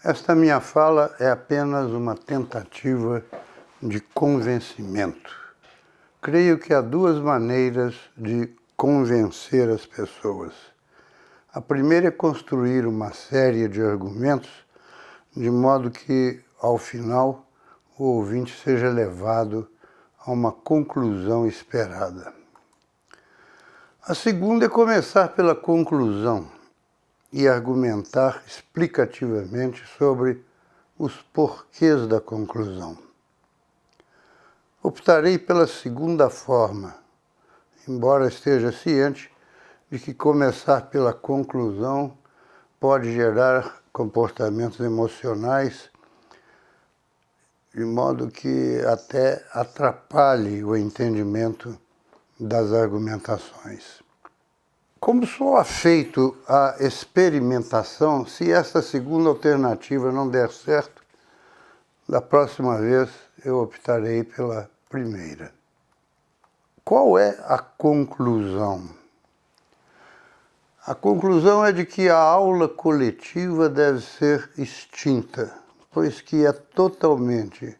Esta minha fala é apenas uma tentativa de convencimento. Creio que há duas maneiras de convencer as pessoas. A primeira é construir uma série de argumentos de modo que, ao final, o ouvinte seja levado a uma conclusão esperada. A segunda é começar pela conclusão e argumentar explicativamente sobre os porquês da conclusão. Optarei pela segunda forma, embora esteja ciente de que começar pela conclusão pode gerar comportamentos emocionais de modo que até atrapalhe o entendimento das argumentações. Como sou afeito à experimentação, se essa segunda alternativa não der certo, da próxima vez eu optarei pela primeira. Qual é a conclusão? A conclusão é de que a aula coletiva deve ser extinta, pois que é totalmente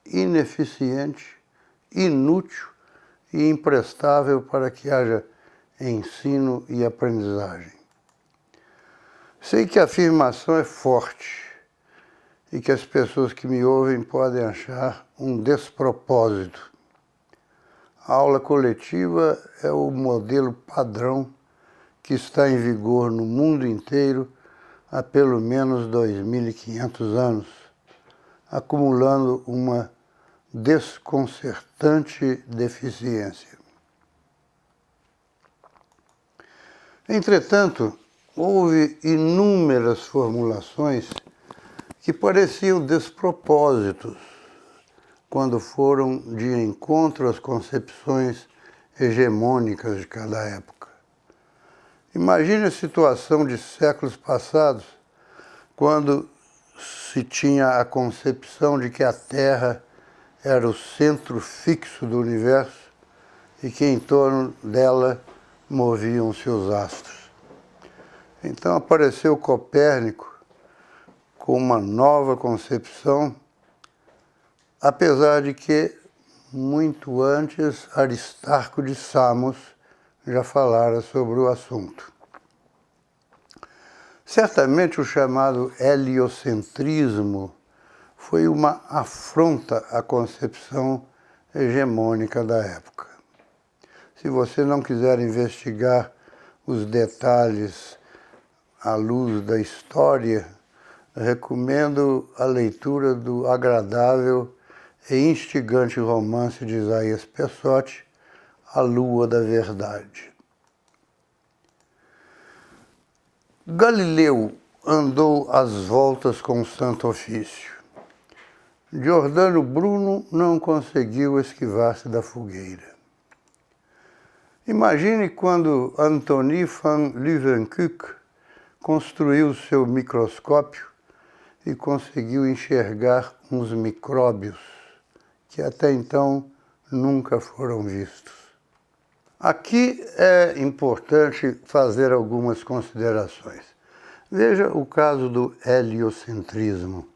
ineficiente, inútil e imprestável para que haja ensino e aprendizagem. Sei que a afirmação é forte e que as pessoas que me ouvem podem achar um despropósito. A aula coletiva é o modelo padrão que está em vigor no mundo inteiro há pelo menos 2.500 anos, acumulando uma desconcertante deficiência. Entretanto, houve inúmeras formulações que pareciam despropósitos quando foram de encontro às concepções hegemônicas de cada época. Imagine a situação de séculos passados, quando se tinha a concepção de que a Terra era o centro fixo do universo e que em torno dela moviam-se os astros. Então apareceu Copérnico com uma nova concepção, apesar de que, muito antes, Aristarco de Samos já falara sobre o assunto. Certamente o chamado heliocentrismo foi uma afronta à concepção hegemônica da época. Se você não quiser investigar os detalhes à luz da história, recomendo a leitura do agradável e instigante romance de Isaías Pessotti, A Lua da Verdade. Galileu andou às voltas com o Santo Ofício. Giordano Bruno não conseguiu esquivar-se da fogueira. Imagine quando Antony van Leeuwenhoek construiu seu microscópio e conseguiu enxergar uns micróbios que até então nunca foram vistos. Aqui é importante fazer algumas considerações. Veja o caso do heliocentrismo.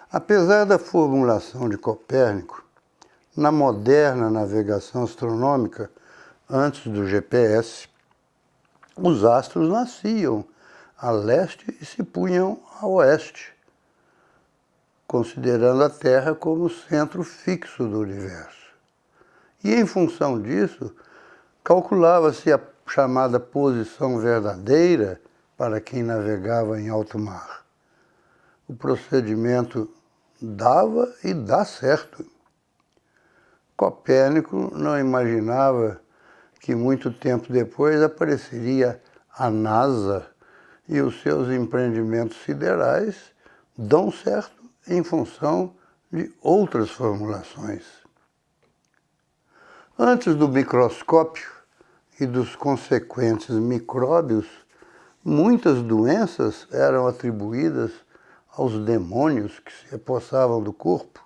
Apesar da formulação de Copérnico, na moderna navegação astronômica, antes do GPS, os astros nasciam a leste e se punham a oeste, considerando a Terra como o centro fixo do universo. E em função disso, calculava-se a chamada posição verdadeira para quem navegava em alto mar. O procedimento dava e dá certo. Copérnico não imaginava que muito tempo depois apareceria a NASA e os seus empreendimentos siderais dão certo em função de outras formulações. Antes do microscópio e dos consequentes micróbios, muitas doenças eram atribuídas aos demônios que se apossavam do corpo.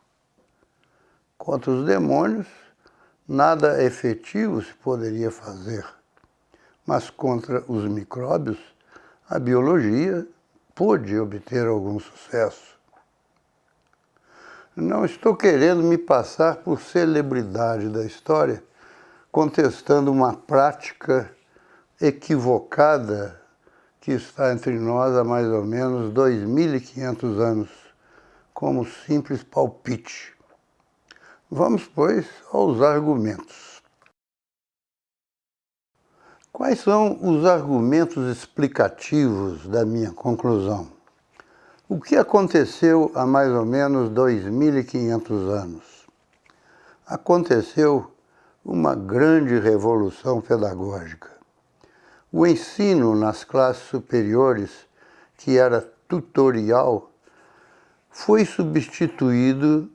Contra os demônios, nada efetivo se poderia fazer, mas contra os micróbios, a biologia pôde obter algum sucesso. Não estou querendo me passar por celebridade da história, contestando uma prática equivocada que está entre nós há mais ou menos 2.500 anos, como simples palpite. Vamos, pois, aos argumentos. Quais são os argumentos explicativos da minha conclusão? O que aconteceu há mais ou menos 2.500 anos? Aconteceu uma grande revolução pedagógica. O ensino nas classes superiores, que era tutorial, foi substituído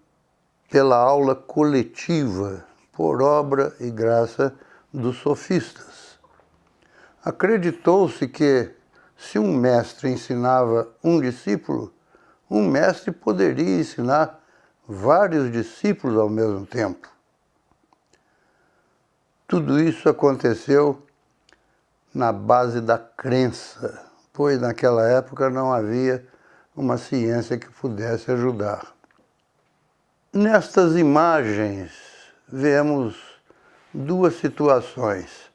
pela aula coletiva, por obra e graça dos sofistas. Acreditou-se que, se um mestre ensinava um discípulo, um mestre poderia ensinar vários discípulos ao mesmo tempo. Tudo isso aconteceu na base da crença, pois naquela época não havia uma ciência que pudesse ajudar. Nestas imagens, vemos duas situações.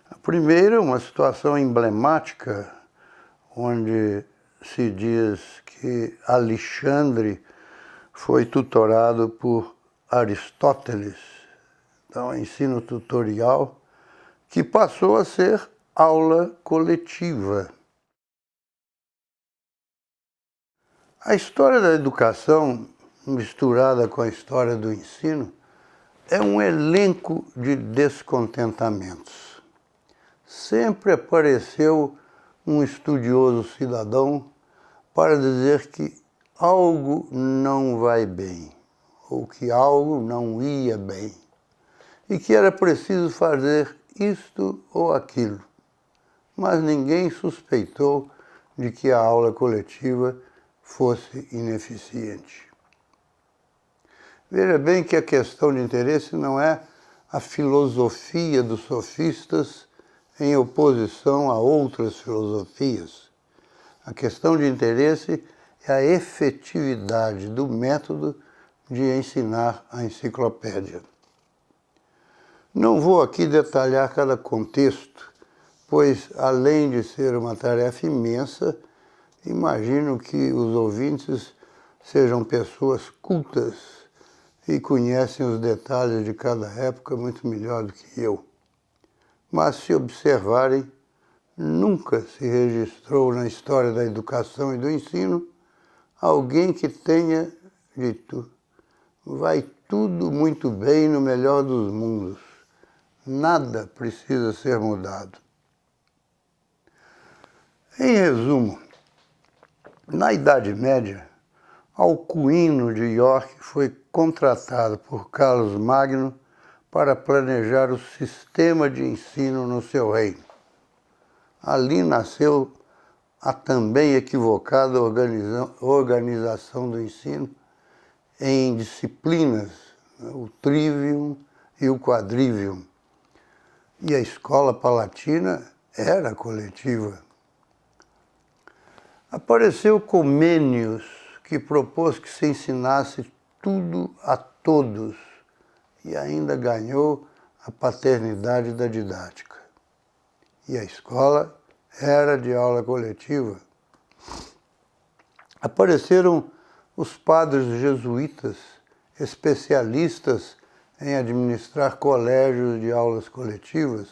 A primeira, uma situação emblemática, onde se diz que Alexandre foi tutorado por Aristóteles, então ensino tutorial, que passou a ser aula coletiva. A história da educação, misturada com a história do ensino, é um elenco de descontentamentos. Sempre apareceu um estudioso cidadão para dizer que algo não vai bem, ou que algo não ia bem, e que era preciso fazer isto ou aquilo. Mas ninguém suspeitou de que a aula coletiva fosse ineficiente. Veja bem que a questão de interesse não é a filosofia dos sofistas em oposição a outras filosofias. A questão de interesse é a efetividade do método de ensinar a enciclopédia. Não vou aqui detalhar cada contexto, pois, além de ser uma tarefa imensa, imagino que os ouvintes sejam pessoas cultas e conhecem os detalhes de cada época muito melhor do que eu. Mas, se observarem, nunca se registrou na história da educação e do ensino alguém que tenha dito: vai tudo muito bem no melhor dos mundos, nada precisa ser mudado. Em resumo, na Idade Média, Alcuino de York foi contratado por Carlos Magno para planejar o sistema de ensino no seu reino. Ali nasceu a também equivocada organização do ensino em disciplinas, o trivium e o quadrivium. E a escola palatina era coletiva. Apareceu Comênios, que propôs que se ensinasse tudo a todos e ainda ganhou a paternidade da didática. E a escola era de aula coletiva. Apareceram os padres jesuítas, especialistas em administrar colégios de aulas coletivas.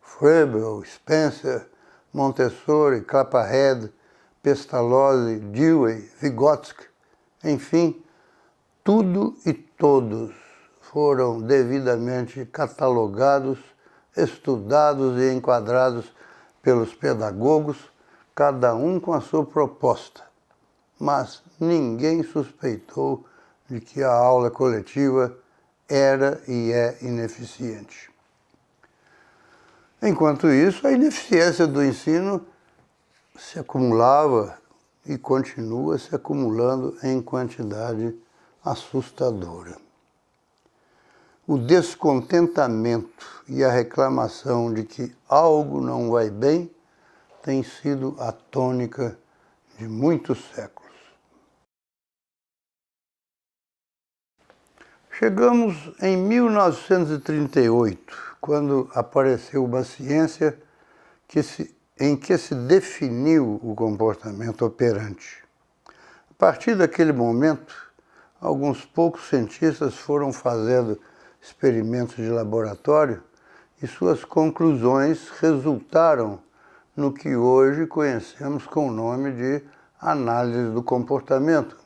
Froebel, Spencer, Montessori, Claparède, Pestalozzi, Dewey, Vygotsky, enfim, tudo e todos foram devidamente catalogados, estudados e enquadrados pelos pedagogos, cada um com a sua proposta. Mas ninguém suspeitou de que a aula coletiva era e é ineficiente. Enquanto isso, a ineficiência do ensino se acumulava e continua se acumulando em quantidade assustadora. O descontentamento e a reclamação de que algo não vai bem tem sido a tônica de muitos séculos. Chegamos em 1938, quando apareceu uma ciência em que se definiu o comportamento operante. A partir daquele momento, alguns poucos cientistas foram fazendo experimentos de laboratório e suas conclusões resultaram no que hoje conhecemos com o nome de análise do comportamento.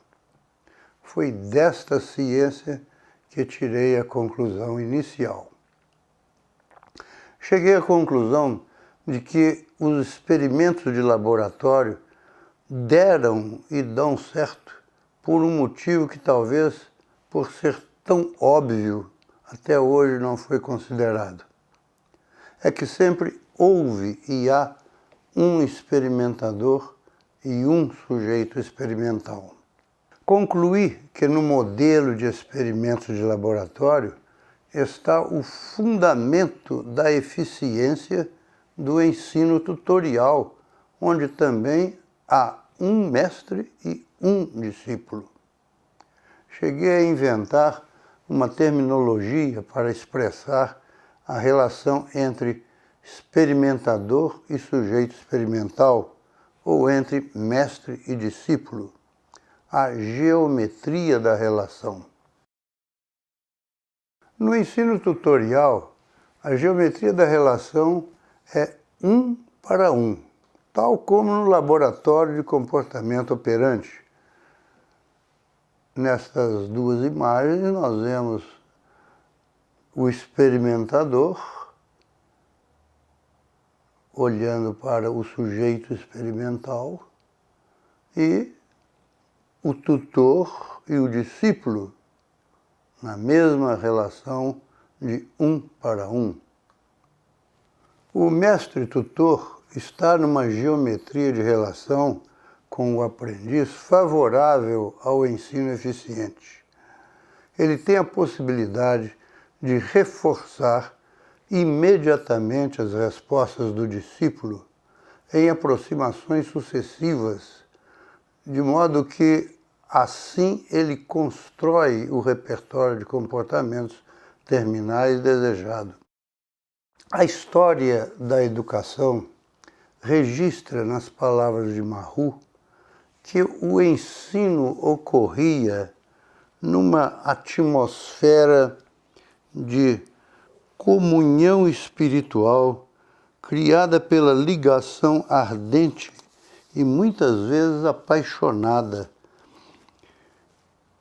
Foi desta ciência que tirei a conclusão inicial. Cheguei à conclusão de que os experimentos de laboratório deram e dão certo por um motivo que talvez, por ser tão óbvio, até hoje não foi considerado. É que sempre houve e há um experimentador e um sujeito experimental. Concluí que no modelo de experimentos de laboratório está o fundamento da eficiência do ensino tutorial, onde também há um mestre e um discípulo. Cheguei a inventar uma terminologia para expressar a relação entre experimentador e sujeito experimental, ou entre mestre e discípulo, a geometria da relação. No ensino tutorial, a geometria da relação é 1 para 1, tal como no laboratório de comportamento operante. Nestas duas imagens nós vemos o experimentador olhando para o sujeito experimental e o tutor e o discípulo na mesma relação de 1 para 1. O mestre-tutor está numa geometria de relação com o aprendiz favorável ao ensino eficiente. Ele tem a possibilidade de reforçar imediatamente as respostas do discípulo em aproximações sucessivas, de modo que assim ele constrói o repertório de comportamentos terminais desejado. A história da educação registra, nas palavras de Marrou, que o ensino ocorria numa atmosfera de comunhão espiritual criada pela ligação ardente e muitas vezes apaixonada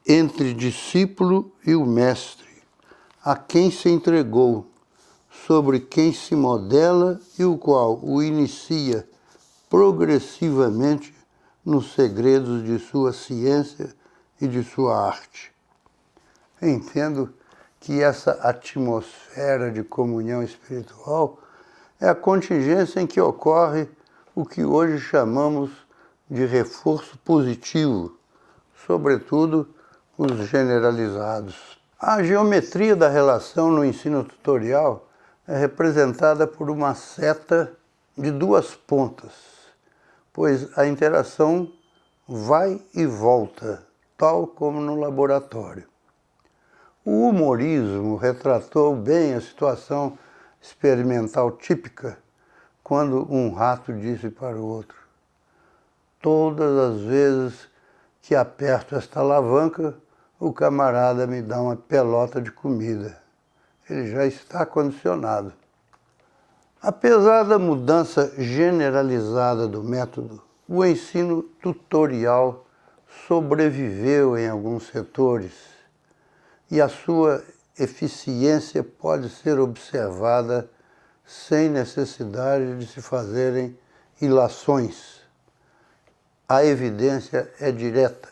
entre discípulo e o mestre, a quem se entregou, sobre quem se modela e o qual o inicia progressivamente nos segredos de sua ciência e de sua arte. Entendo que essa atmosfera de comunhão espiritual é a contingência em que ocorre o que hoje chamamos de reforço positivo, sobretudo os generalizados. A geometria da relação no ensino tutorial é representada por uma seta de duas pontas, pois a interação vai e volta, tal como no laboratório. O humorismo retratou bem a situação experimental típica, quando um rato disse para o outro: "Todas as vezes que aperto esta alavanca, o camarada me dá uma pelota de comida. Ele já está condicionado." Apesar da mudança generalizada do método, o ensino tutorial sobreviveu em alguns setores e a sua eficiência pode ser observada sem necessidade de se fazerem ilações. A evidência é direta.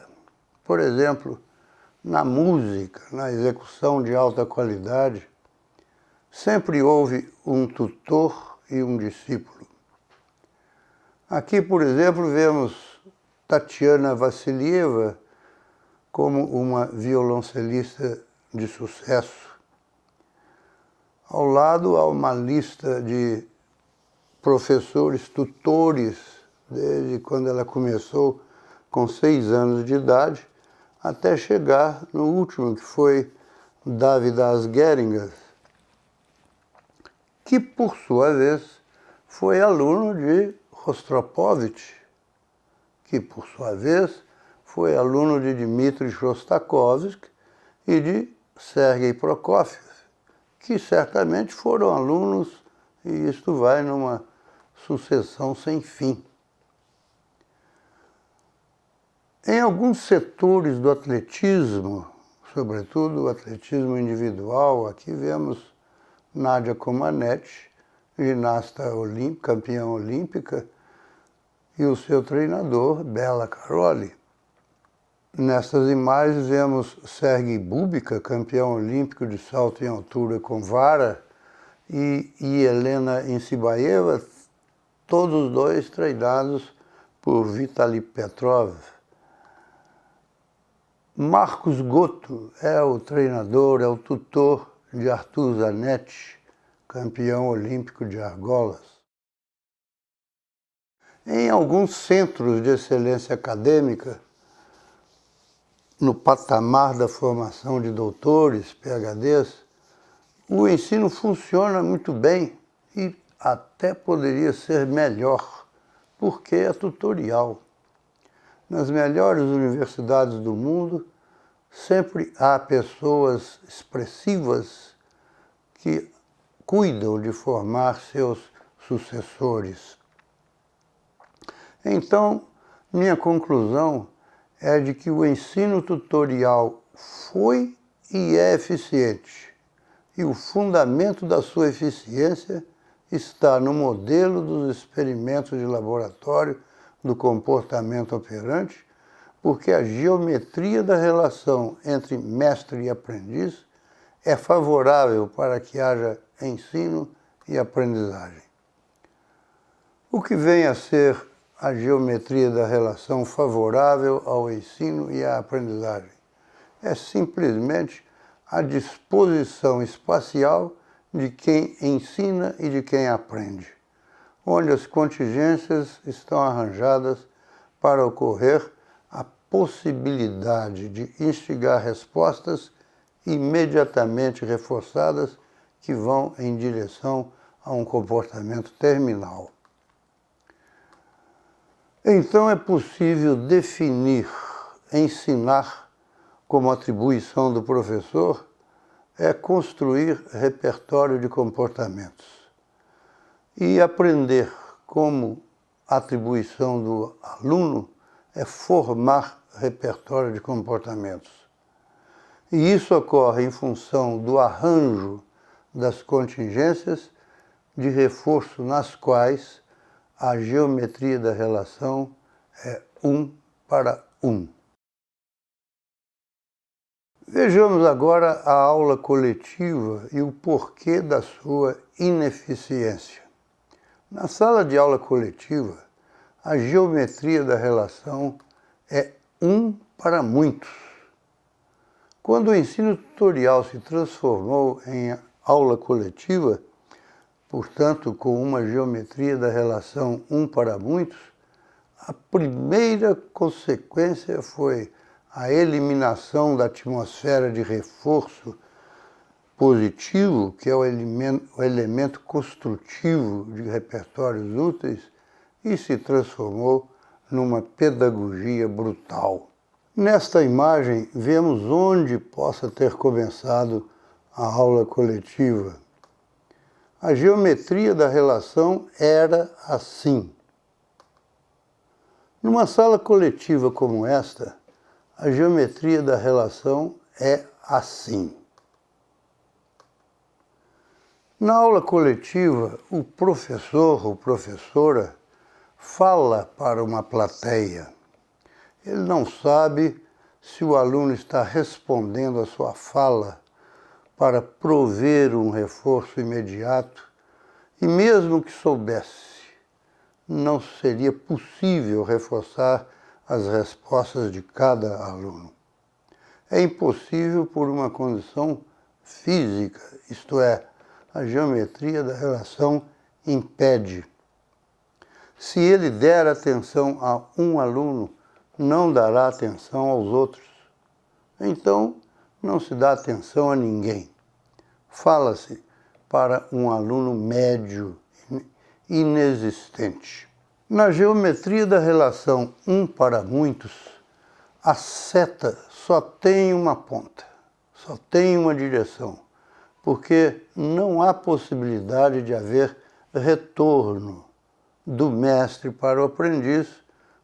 Por exemplo, na música, na execução de alta qualidade, sempre houve um tutor e um discípulo. Aqui, por exemplo, vemos Tatiana Vassilieva como uma violoncelista de sucesso. Ao lado há uma lista de professores, tutores, desde quando ela começou com 6 anos de idade, até chegar no último, que foi David Asgeringas, que, por sua vez, foi aluno de Rostropovich, que, por sua vez, foi aluno de Dmitri Shostakovich e de Sergei Prokofiev, que certamente foram alunos, e isto vai numa sucessão sem fim. Em alguns setores do atletismo, sobretudo o atletismo individual, aqui vemos Nadia Comaneci, ginasta olímpica, campeã olímpica, e o seu treinador, Bela Karolyi. Nestas imagens vemos Sergei Bubka, campeão olímpico de salto em altura com vara, e Helena Insibaeva, todos dois treinados por Vitaly Petrov. Marcos Gotto é o treinador, é o tutor de Artur Zanetti, campeão olímpico de argolas. Em alguns centros de excelência acadêmica, no patamar da formação de doutores, PhDs, o ensino funciona muito bem e até poderia ser melhor, porque é tutorial. Nas melhores universidades do mundo, sempre há pessoas expressivas que cuidam de formar seus sucessores. Então, minha conclusão é de que o ensino tutorial foi e é eficiente, e o fundamento da sua eficiência está no modelo dos experimentos de laboratório do comportamento operante, porque a geometria da relação entre mestre e aprendiz é favorável para que haja ensino e aprendizagem. O que vem a ser a geometria da relação favorável ao ensino e à aprendizagem? É simplesmente a disposição espacial de quem ensina e de quem aprende, onde as contingências estão arranjadas para ocorrer a possibilidade de instigar respostas imediatamente reforçadas que vão em direção a um comportamento terminal. Então é possível definir, ensinar como atribuição do professor é construir repertório de comportamentos. E aprender como atribuição do aluno é formar repertório de comportamentos. E isso ocorre em função do arranjo das contingências de reforço nas quais a geometria da relação é 1 para 1. Vejamos agora a aula coletiva e o porquê da sua ineficiência. Na sala de aula coletiva, a geometria da relação é 1 para muitos. Quando o ensino tutorial se transformou em aula coletiva, portanto, com uma geometria da relação 1 para muitos, a primeira consequência foi a eliminação da atmosfera de reforço positivo, que é o elemento construtivo de repertórios úteis, e se transformou numa pedagogia brutal. Nesta imagem, vemos onde possa ter começado a aula coletiva. A geometria da relação era assim. Numa sala coletiva como esta, a geometria da relação é assim. Na aula coletiva, o professor ou professora fala para uma plateia. Ele não sabe se o aluno está respondendo à sua fala para prover um reforço imediato, e mesmo que soubesse, não seria possível reforçar as respostas de cada aluno. É impossível por uma condição física, isto é, a geometria da relação impede. Se ele der atenção a um aluno, não dará atenção aos outros. Então, não se dá atenção a ninguém. Fala-se para um aluno médio, inexistente. Na geometria da relação um para muitos, a seta só tem uma ponta, só tem uma direção, porque não há possibilidade de haver retorno do mestre para o aprendiz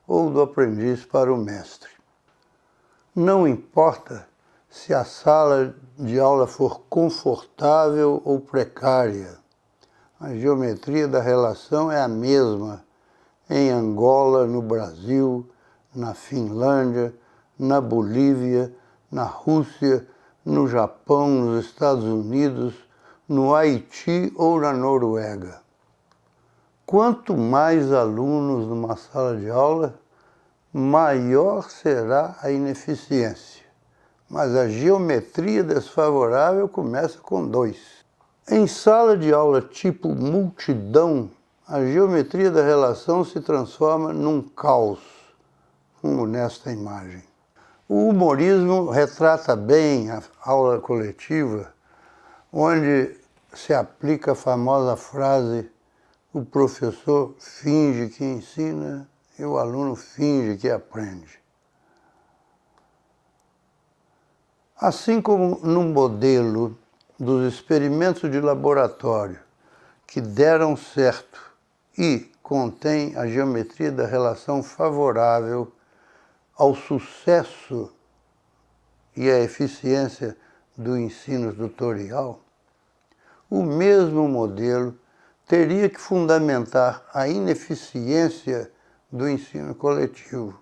ou do aprendiz para o mestre. Não importa se a sala de aula for confortável ou precária, a geometria da relação é a mesma em Angola, no Brasil, na Finlândia, na Bolívia, na Rússia, no Japão, nos Estados Unidos, no Haiti ou na Noruega. Quanto mais alunos numa sala de aula, maior será a ineficiência. Mas a geometria desfavorável começa com 2. Em sala de aula tipo multidão, a geometria da relação se transforma num caos, como nesta imagem. O humorismo retrata bem a aula coletiva, onde se aplica a famosa frase: o professor finge que ensina e o aluno finge que aprende. Assim como no modelo dos experimentos de laboratório que deram certo e contém a geometria da relação favorável ao sucesso e à eficiência do ensino tutorial, o mesmo modelo teria que fundamentar a ineficiência do ensino coletivo.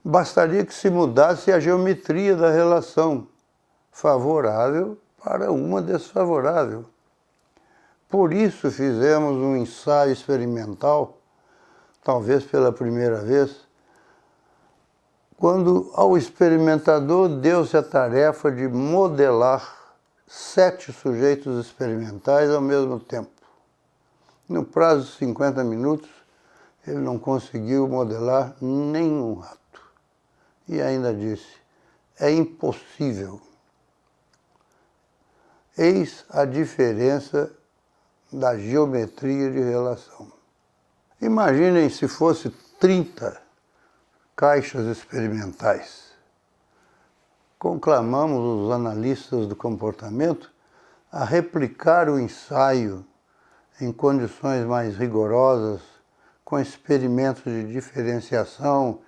Bastaria que se mudasse a geometria da relação, favorável para uma desfavorável. Por isso fizemos um ensaio experimental, talvez pela primeira vez, quando ao experimentador deu-se a tarefa de modelar 7 sujeitos experimentais ao mesmo tempo. No prazo de 50 minutos, ele não conseguiu modelar nenhum rato. E ainda disse: é impossível. Eis a diferença da geometria de relação. Imaginem se fosse 30 caixas experimentais. Conclamamos os analistas do comportamento a replicar o ensaio em condições mais rigorosas, com experimentos de diferenciação,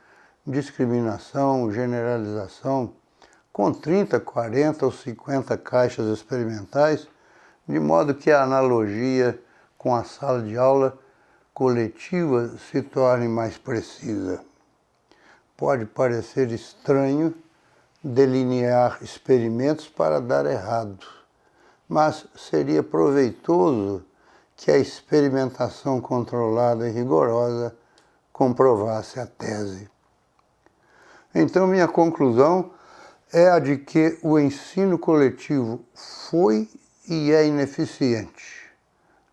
discriminação, generalização, com 30, 40 ou 50 caixas experimentais, de modo que a analogia com a sala de aula coletiva se torne mais precisa. Pode parecer estranho delinear experimentos para dar errado, mas seria proveitoso que a experimentação controlada e rigorosa comprovasse a tese. Então, minha conclusão é a de que o ensino coletivo foi e é ineficiente.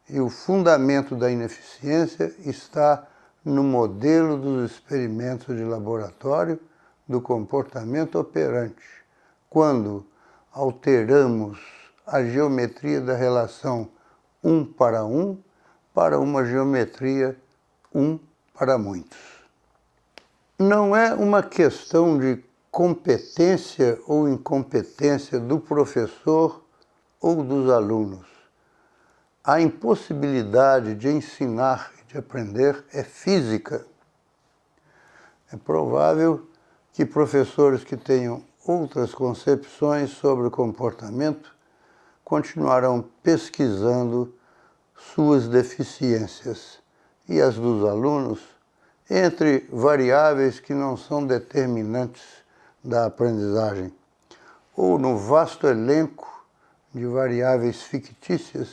E o fundamento da ineficiência está no modelo dos experimentos de laboratório do comportamento operante, quando alteramos a geometria da relação 1 para uma geometria 1 para muitos. Não é uma questão de competência ou incompetência do professor ou dos alunos. A impossibilidade de ensinar e de aprender é física. É provável que professores que tenham outras concepções sobre o comportamento continuarão pesquisando suas deficiências e as dos alunos entre variáveis que não são determinantes da aprendizagem, ou no vasto elenco de variáveis fictícias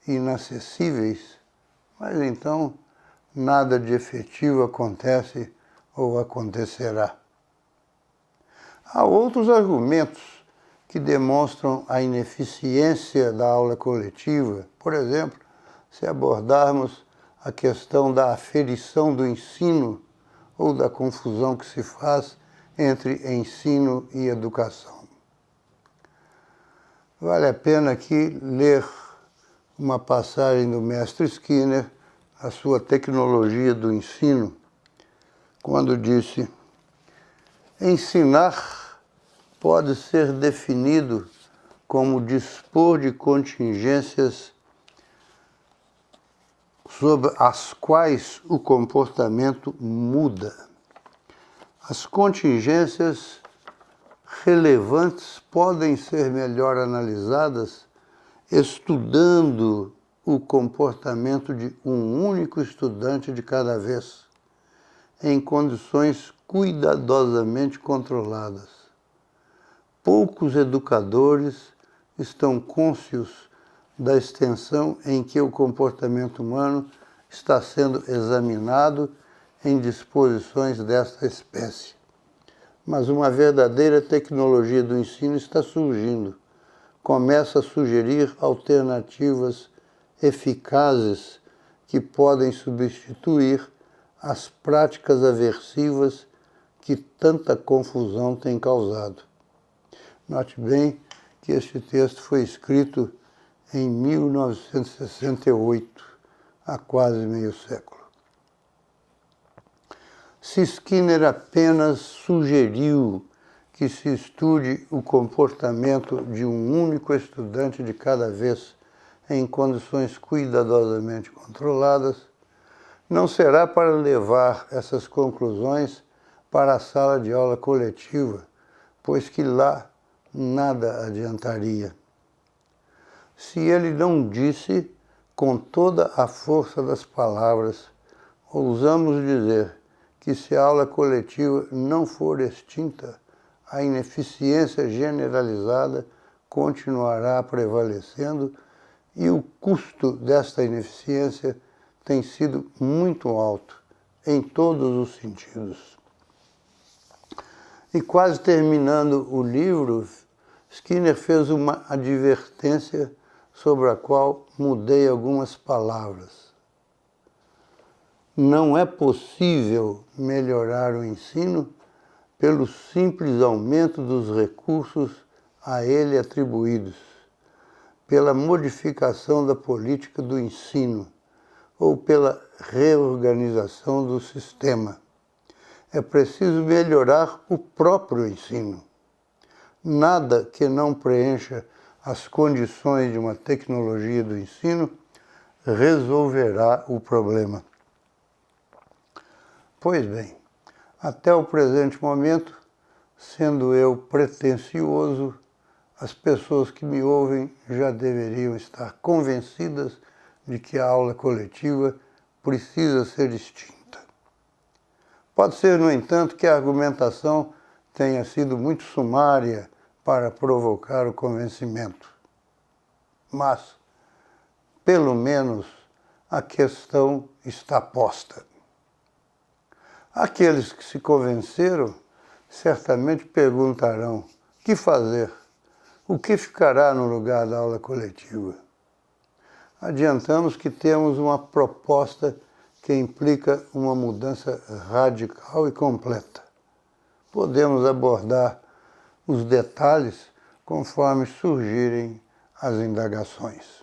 e inacessíveis, mas então nada de efetivo acontece ou acontecerá. Há outros argumentos que demonstram a ineficiência da aula coletiva. Por exemplo, se abordarmos a questão da aferição do ensino ou da confusão que se faz entre ensino e educação. Vale a pena aqui ler uma passagem do mestre Skinner, a sua Tecnologia do Ensino, quando disse: ensinar pode ser definido como dispor de contingências sobre as quais o comportamento muda. As contingências relevantes podem ser melhor analisadas estudando o comportamento de um único estudante de cada vez, em condições cuidadosamente controladas. Poucos educadores estão cônscios da extensão em que o comportamento humano está sendo examinado em disposições desta espécie. Mas uma verdadeira tecnologia do ensino está surgindo. Começa a sugerir alternativas eficazes que podem substituir as práticas aversivas que tanta confusão têm causado. Note bem que este texto foi escrito em 1968, há quase meio século. Se Skinner apenas sugeriu que se estude o comportamento de um único estudante de cada vez em condições cuidadosamente controladas, não será para levar essas conclusões para a sala de aula coletiva, pois que lá nada adiantaria. Se ele não disse com toda a força das palavras, ousamos dizer que se a aula coletiva não for extinta, a ineficiência generalizada continuará prevalecendo e o custo desta ineficiência tem sido muito alto em todos os sentidos. E quase terminando o livro, Skinner fez uma advertência sobre a qual mudei algumas palavras. Não é possível melhorar o ensino pelo simples aumento dos recursos a ele atribuídos, pela modificação da política do ensino ou pela reorganização do sistema. É preciso melhorar o próprio ensino. Nada que não preencha as condições de uma tecnologia do ensino resolverá o problema. Pois bem, até o presente momento, sendo eu pretensioso, as pessoas que me ouvem já deveriam estar convencidas de que a aula coletiva precisa ser extinta. Pode ser, no entanto, que a argumentação tenha sido muito sumária para provocar o convencimento. Mas, pelo menos, a questão está posta. Aqueles que se convenceram certamente perguntarão: o que fazer? O que ficará no lugar da aula coletiva? Adiantamos que temos uma proposta que implica uma mudança radical e completa. Podemos abordar os detalhes conforme surgirem as indagações.